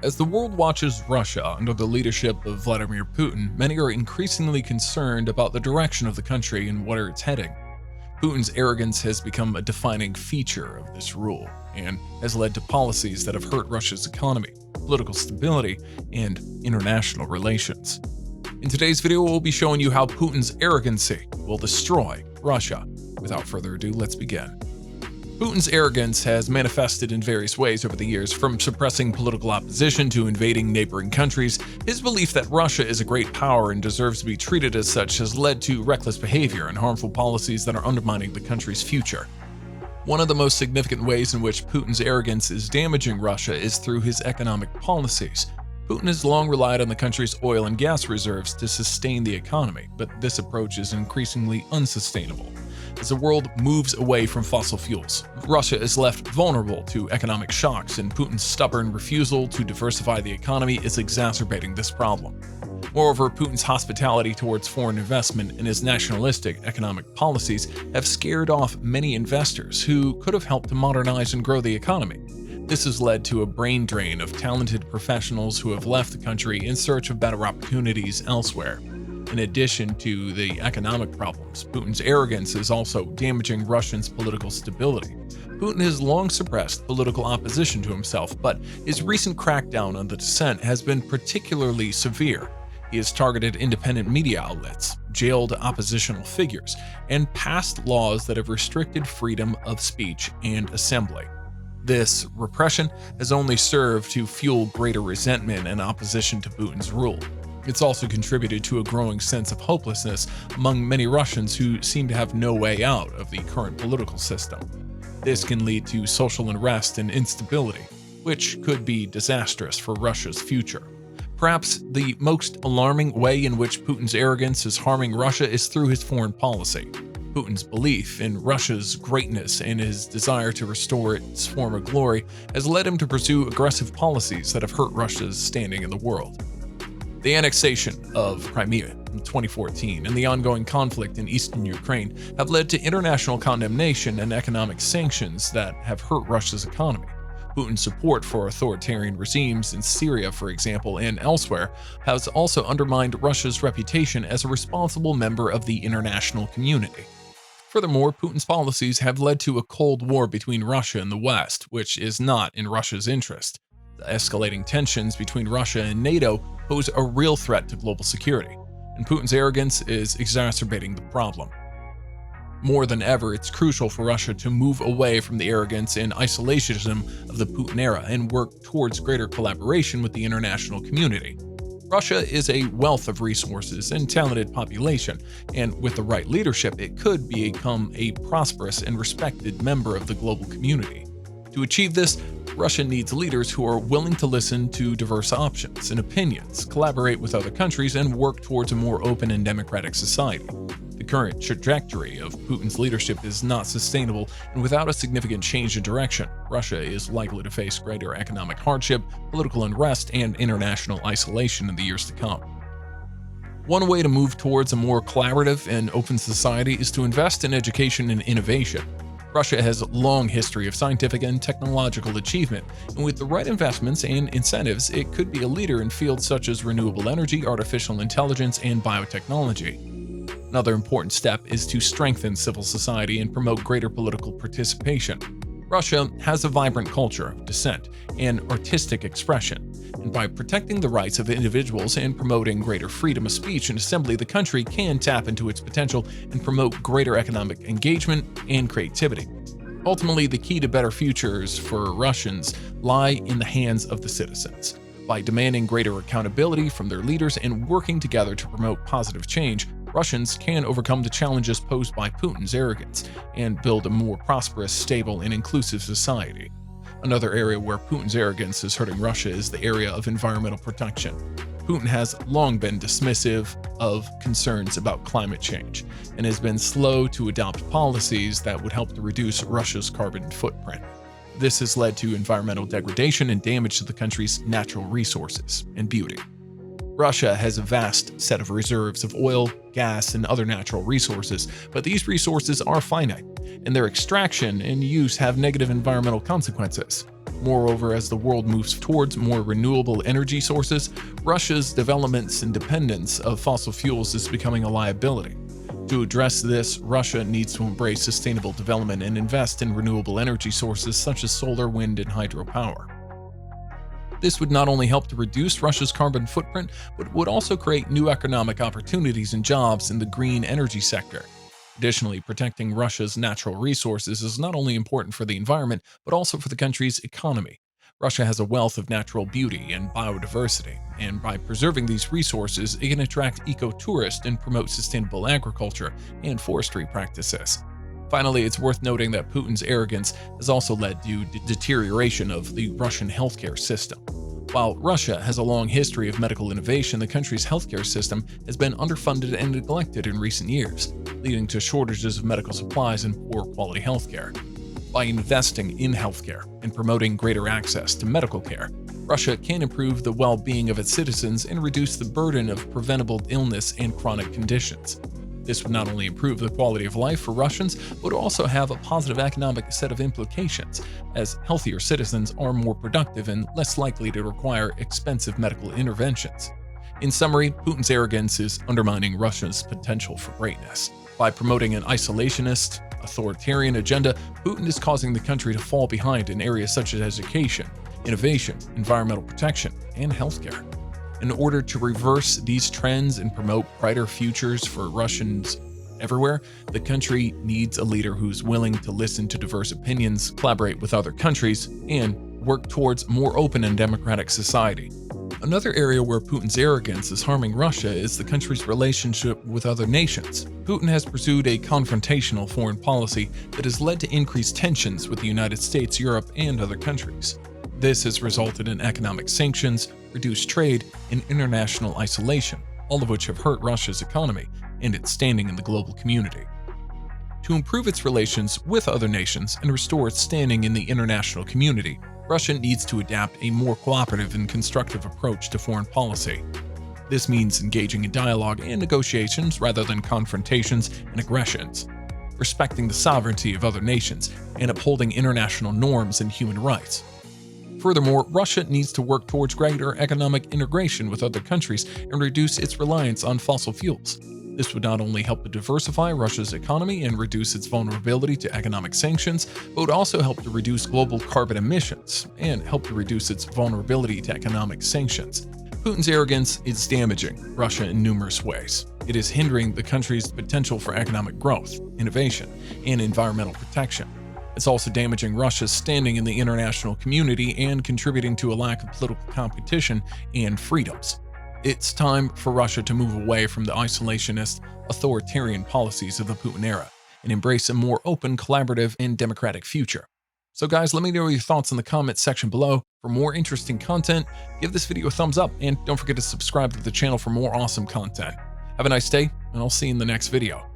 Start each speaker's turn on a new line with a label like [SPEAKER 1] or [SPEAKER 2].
[SPEAKER 1] As the world watches Russia under the leadership of Vladimir Putin, many are increasingly concerned about the direction of the country and where it's heading. Putin's arrogance has become a defining feature of this rule and has led to policies that have hurt Russia's economy, political stability, and international relations. In today's video, we'll be showing you how Putin's arrogancy will destroy Russia. Without further ado, let's begin. Putin's arrogance has manifested in various ways over the years, from suppressing political opposition to invading neighboring countries. His belief that Russia is a great power and deserves to be treated as such has led to reckless behavior and harmful policies that are undermining the country's future. One of the most significant ways in which Putin's arrogance is damaging Russia is through his economic policies. Putin has long relied on the country's oil and gas reserves to sustain the economy, but this approach is increasingly unsustainable. As the world moves away from fossil fuels, Russia is left vulnerable to economic shocks, and Putin's stubborn refusal to diversify the economy is exacerbating this problem. Moreover, Putin's hospitality towards foreign investment and his nationalistic economic policies have scared off many investors who could have helped to modernize and grow the economy. This has led to a brain drain of talented professionals who have left the country in search of better opportunities elsewhere. In addition to the economic problems, Putin's arrogance is also damaging Russia's political stability. Putin has long suppressed political opposition to himself, but his recent crackdown on the dissent has been particularly severe. He has targeted independent media outlets, jailed oppositional figures, and passed laws that have restricted freedom of speech and assembly. This repression has only served to fuel greater resentment and opposition to Putin's rule. It's also contributed to a growing sense of hopelessness among many Russians who seem to have no way out of the current political system. This can lead to social unrest and instability, which could be disastrous for Russia's future. Perhaps the most alarming way in which Putin's arrogance is harming Russia is through his foreign policy. Putin's belief in Russia's greatness and his desire to restore its former glory has led him to pursue aggressive policies that have hurt Russia's standing in the world. The annexation of Crimea in 2014 and the ongoing conflict in eastern Ukraine have led to international condemnation and economic sanctions that have hurt Russia's economy. Putin's support for authoritarian regimes in Syria, for example, and elsewhere, has also undermined Russia's reputation as a responsible member of the international community. Furthermore, Putin's policies have led to a Cold War between Russia and the West, which is not in Russia's interest. The escalating tensions between Russia and NATO pose a real threat to global security, and Putin's arrogance is exacerbating the problem. More than ever, it's crucial for Russia to move away from the arrogance and isolationism of the Putin era and work towards greater collaboration with the international community. Russia is a wealth of resources and talented population, and with the right leadership, it could become a prosperous and respected member of the global community. To achieve this, Russia needs leaders who are willing to listen to diverse options and opinions, collaborate with other countries, and work towards a more open and democratic society. The current trajectory of Putin's leadership is not sustainable, and without a significant change in direction, Russia is likely to face greater economic hardship, political unrest, and international isolation in the years to come. One way to move towards a more collaborative and open society is to invest in education and innovation. Russia has a long history of scientific and technological achievement, and with the right investments and incentives, it could be a leader in fields such as renewable energy, artificial intelligence, and biotechnology. Another important step is to strengthen civil society and promote greater political participation. Russia has a vibrant culture of dissent and artistic expression, and by protecting the rights of individuals and promoting greater freedom of speech and assembly, the country can tap into its potential and promote greater economic engagement and creativity. Ultimately, the key to better futures for Russians lie in the hands of the citizens. By demanding greater accountability from their leaders and working together to promote positive change, Russians can overcome the challenges posed by Putin's arrogance and build a more prosperous, stable, and inclusive society. Another area where Putin's arrogance is hurting Russia is the area of environmental protection. Putin has long been dismissive of concerns about climate change and has been slow to adopt policies that would help to reduce Russia's carbon footprint. This has led to environmental degradation and damage to the country's natural resources and beauty. Russia has a vast set of reserves of oil, gas, and other natural resources, but these resources are finite, and their extraction and use have negative environmental consequences. Moreover, as the world moves towards more renewable energy sources, Russia's developments and dependence of fossil fuels is becoming a liability. To address this, Russia needs to embrace sustainable development and invest in renewable energy sources such as solar, wind, and hydropower. This would not only help to reduce Russia's carbon footprint, but would also create new economic opportunities and jobs in the green energy sector. Additionally, protecting Russia's natural resources is not only important for the environment, but also for the country's economy. Russia has a wealth of natural beauty and biodiversity, and by preserving these resources, it can attract eco-tourists and promote sustainable agriculture and forestry practices. Finally, it's worth noting that Putin's arrogance has also led to deterioration of the Russian healthcare system. While Russia has a long history of medical innovation, the country's healthcare system has been underfunded and neglected in recent years, leading to shortages of medical supplies and poor quality healthcare. By investing in healthcare and promoting greater access to medical care, Russia can improve the well-being of its citizens and reduce the burden of preventable illness and chronic conditions. This would not only improve the quality of life for Russians, but also have a positive economic set of implications, as healthier citizens are more productive and less likely to require expensive medical interventions. In summary, Putin's arrogance is undermining Russia's potential for greatness. By promoting an isolationist, authoritarian agenda, Putin is causing the country to fall behind in areas such as education, innovation, environmental protection, and healthcare. In order to reverse these trends and promote brighter futures for Russians everywhere, the country needs a leader who's willing to listen to diverse opinions, collaborate with other countries, and work towards more open and democratic society. Another area where Putin's arrogance is harming Russia is the country's relationship with other nations. Putin has pursued a confrontational foreign policy that has led to increased tensions with the United States, Europe, and other countries. This has resulted in economic sanctions, reduced trade, and international isolation, all of which have hurt Russia's economy and its standing in the global community. To improve its relations with other nations and restore its standing in the international community, Russia needs to adapt a more cooperative and constructive approach to foreign policy. This means engaging in dialogue and negotiations rather than confrontations and aggressions, respecting the sovereignty of other nations, and upholding international norms and human rights. Furthermore, Russia needs to work towards greater economic integration with other countries and reduce its reliance on fossil fuels. This would not only help to diversify Russia's economy and reduce its vulnerability to economic sanctions, but would also help to reduce global carbon emissions and help to reduce its vulnerability to economic sanctions. Putin's arrogance is damaging Russia in numerous ways. It is hindering the country's potential for economic growth, innovation, and environmental protection. It's also damaging Russia's standing in the international community and contributing to a lack of political competition and freedoms. It's time for Russia to move away from the isolationist, authoritarian policies of the Putin era and embrace a more open, collaborative, and democratic future. So guys, let me know your thoughts in the comments section below. For more interesting content, give this video a thumbs up and don't forget to subscribe to the channel for more awesome content. Have a nice day, and I'll see you in the next video.